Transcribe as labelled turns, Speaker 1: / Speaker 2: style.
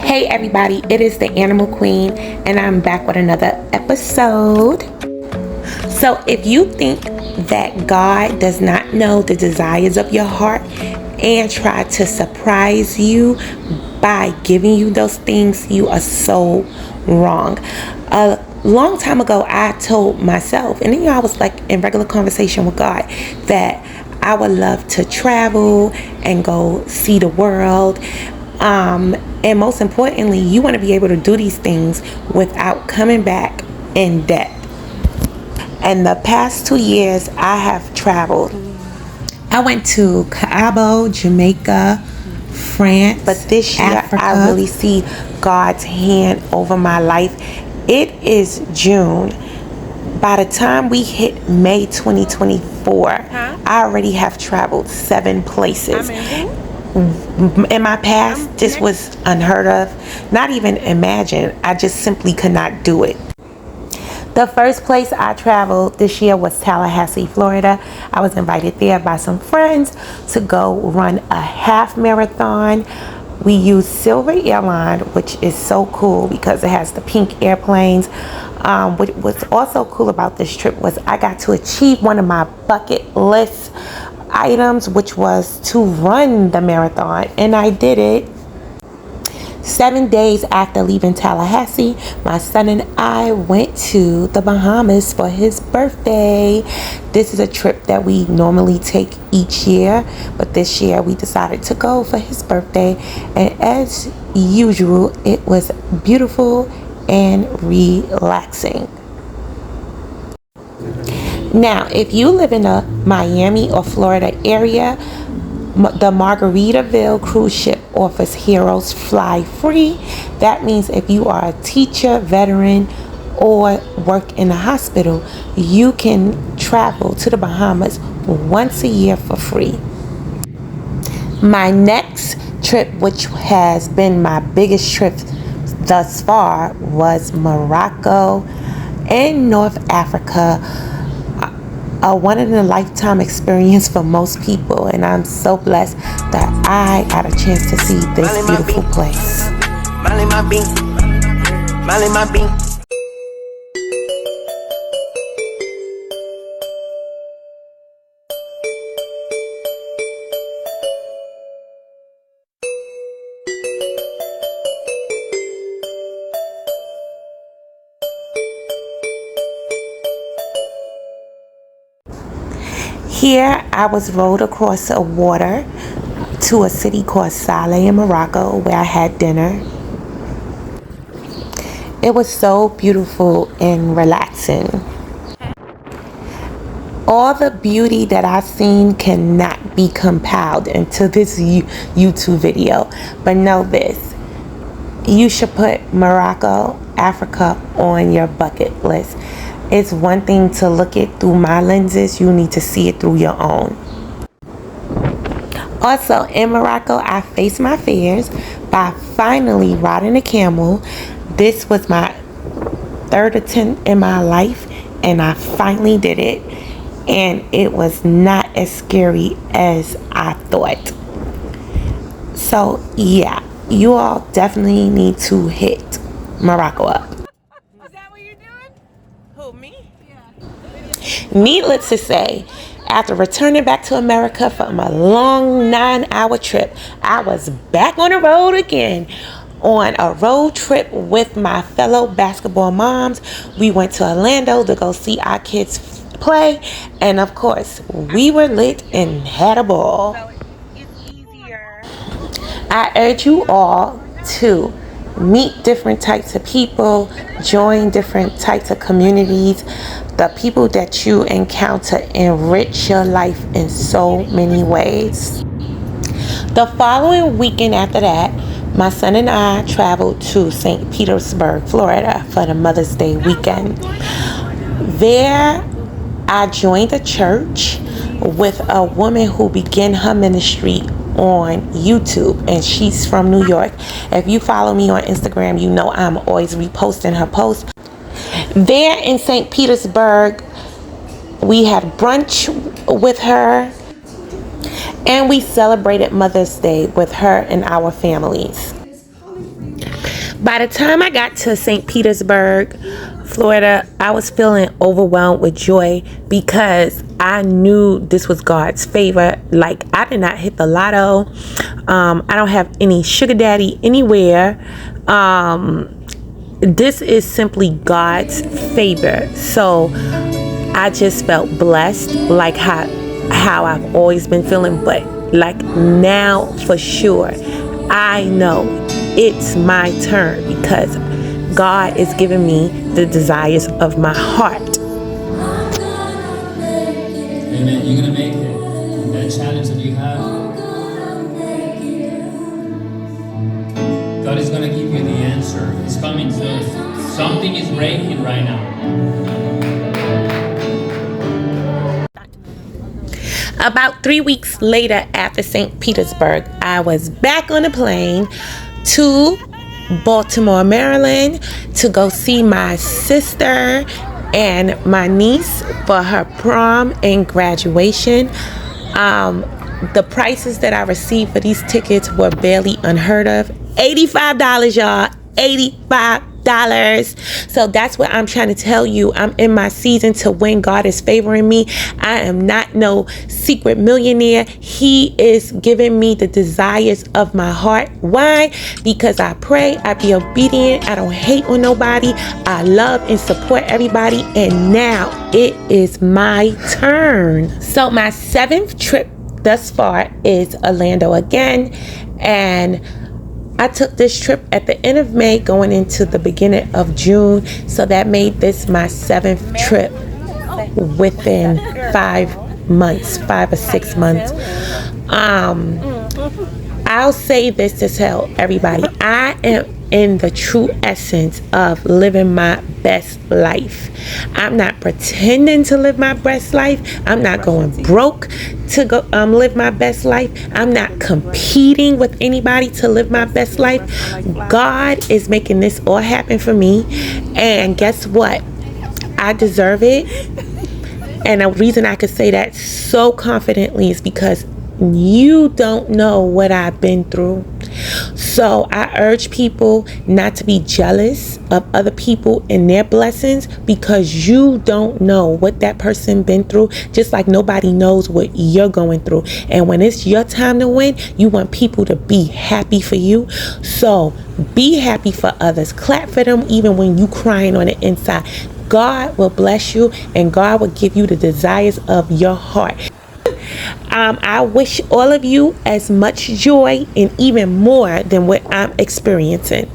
Speaker 1: Hey everybody, it is the Animal Queen and I'm back with another episode. So if you think that God does not know the desires of your heart and try to surprise you by giving you those things, you are so wrong. A long time ago, I told myself, and I was like in regular conversation with God, that I would love to travel and go see the world. And most importantly, you want to be able to do these things without coming back in debt. And the past 2 years, I have traveled. I went to Cabo, Jamaica, France, but this year Africa. I really see God's hand over my life. It is June. By the time we hit May 2024, I already have traveled 7 places. In my past, this was unheard of, not even imagined. I just simply could not do it. The first place I traveled this year was Tallahassee, Florida. I was invited there by some friends to go run a half marathon. We used Silver Airline, which is so cool because it has the pink airplanes. What was also cool about this trip was I got to achieve one of my bucket list items, which was to run the marathon, and I did it. 7 days after leaving Tallahassee, my son and I went to the Bahamas for his birthday. This is a trip that we normally take each year, but this year we decided to go for his birthday, and as usual, it was beautiful and relaxing. Now, if you live in the Miami or Florida area, the Margaritaville cruise ship offers Heroes Fly Free. That means if you are a teacher, veteran, or work in a hospital, you can travel to the Bahamas once a year for free. My next trip, which has been my biggest trip thus far, was Morocco and North Africa. A one-in-a-lifetime experience for most people, and I'm so blessed that I got a chance to see this beautiful place. Here, I was rowed across the water to a city called Saleh in Morocco, where I had dinner. It was so beautiful and relaxing. All the beauty that I've seen cannot be compiled into this YouTube video, but know this: you should put Morocco, Africa on your bucket list. It's one thing to look it through my lenses, you need to see it through your own. Also, in Morocco, I faced my fears by finally riding a camel. This was my 3rd attempt in my life, and I finally did it. And it was not as scary as I thought. So, yeah, you all definitely need to hit Morocco up. Needless to say, after returning back to America from a long 9-hour trip, I was back on the road again on a road trip with my fellow basketball moms. We went to Orlando to go see our kids play, and of course, we were lit and had a ball. I urge you all to meet different types of people, join different types of communities. The people that you encounter enrich your life in so many ways. The following weekend after that, my son and I traveled to St. Petersburg, Florida for the Mother's Day weekend. There, I joined a church with a woman who began her ministry on YouTube, and she's from New York. If you follow me on Instagram, you know I'm always reposting her posts. There in St. Petersburg, we had brunch with her, and we celebrated Mother's Day with her and our families. By the time I got to St. Petersburg, Florida, I was feeling overwhelmed with joy because I knew this was God's favor. Like, I did not hit the lotto. I don't have any sugar daddy anywhere. This is simply God's favor. So I just felt blessed, like how I've always been feeling. But like now for sure, I know it's my turn because God is giving me the desires of my heart.
Speaker 2: Amen. You're going to make it. That challenge that you have, God is going to give you the answer. It's coming soon. Something is breaking right now.
Speaker 1: About 3 weeks later, after St. Petersburg, I was back on a plane to Baltimore, Maryland, to go see my sister and my niece for her prom and graduation. The prices that I received for these tickets were barely unheard of. $85, y'all. $85. So that's what I'm trying to tell you. I'm in my season to win. God is favoring me. I am not no secret millionaire. He is giving me the desires of my heart. Why? Because I pray, I be obedient, I don't hate on nobody, I love and support everybody, and now it is my turn. So my 7th trip thus far is Orlando again, and I took this trip at the end of May going into the beginning of June. So that made this my 7th trip within 5 months, 5 or 6 months. I'll say this to tell everybody, I am in the true essence of living my best life. I'm not pretending to live my best life. I'm not going broke to go live my best life. I'm not competing with anybody to live my best life. God is making this all happen for me, and guess what? I deserve it. And the reason I could say that so confidently is because you don't know what I've been through. So I urge people not to be jealous of other people and their blessings, because you don't know what that person been through, just like nobody knows what you're going through. And when it's your time to win, you want people to be happy for you. So be happy for others. Clap for them even when you crying on the inside. God will bless you, and God will give you the desires of your heart. I wish all of you as much joy and even more than what I'm experiencing.